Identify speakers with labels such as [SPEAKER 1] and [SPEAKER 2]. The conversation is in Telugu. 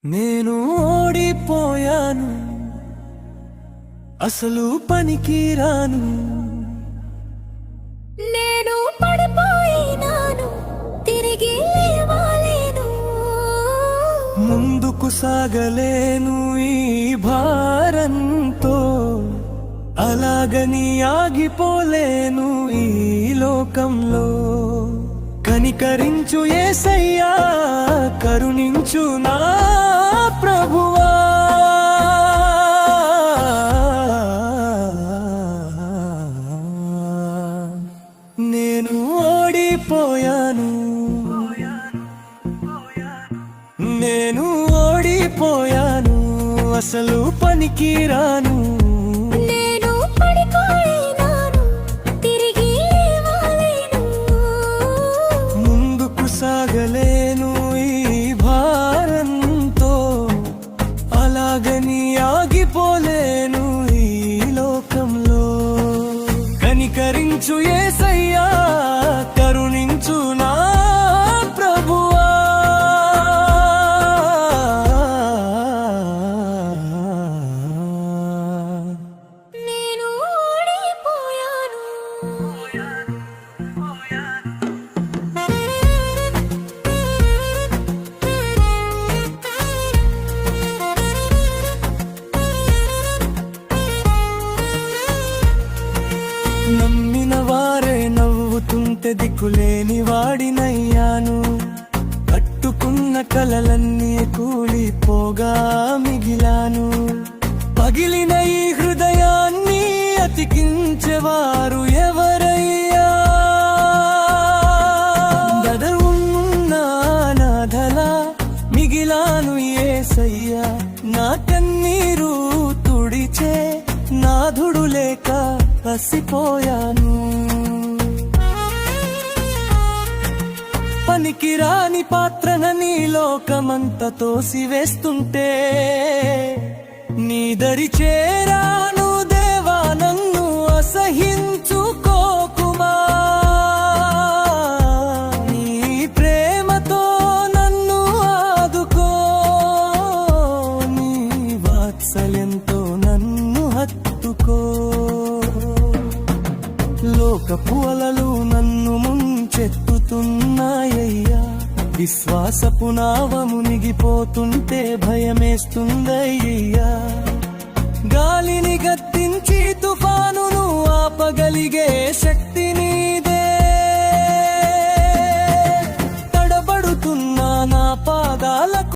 [SPEAKER 1] నేను ఓడిపోయాను, అసలు పనికి రాను.
[SPEAKER 2] నేను పడిపోయినాను, తిరిగి లేవలేను.
[SPEAKER 1] ముందుకు సాగలేను ఈ భారంతో, అలాగని ఆగిపోలేను ఈ లోకంలో. కనికరించు యేసయ్యా, కరుణించు నా ప్రభువా. నేను ఓడిపోయాను, నేను ఓడిపోయాను, అసలు పనికి రాను.
[SPEAKER 2] నేను పడిపోయినాను, తిరిగి లేవలేను.
[SPEAKER 1] ముందుకు సాగలేను ఈ భారంతో, అలాగని ఆగిపోలేను ఈ లోకంలో. కనికరించు యేసయ్యా, కరుణించు నా ప్రభువా.
[SPEAKER 2] నేను ఓడిపోయాను.
[SPEAKER 1] నమ్మిన వారే నవ్వుతుంటే దిక్కులేని వాడినయ్యాను. కట్టుకున్న కలలన్నీ కూలిపోగా మిగిలాను. పగిలిన ఈ హృదయాన్ని అతికించేవారు ఎవరయ్యా? గదవున్న నాథలా మిగిలాను యేసయ్యా. నా కన్నీరు తుడిచే నాథుడు లేక పసిపోయాను. పనికిరాని పాత్రనని లోకమంతా తోసివేస్తుంటే, నీ దరి చేరాను దేవా, నన్ను అసహించుకోకుమా. నీ ప్రేమతో నన్ను ఆదుకో, నీ వాత్సల్యంతో నన్ను హత్తుకో. లోకపు అలలు నన్ను ముంచెత్తుతున్నాయ్యా. విశ్వాసపు నావ మునిగిపోతుంటే భయమేస్తుందయ్యా. గాలిని గద్దించి తుఫానును ఆపగలిగే శక్తి నీదే.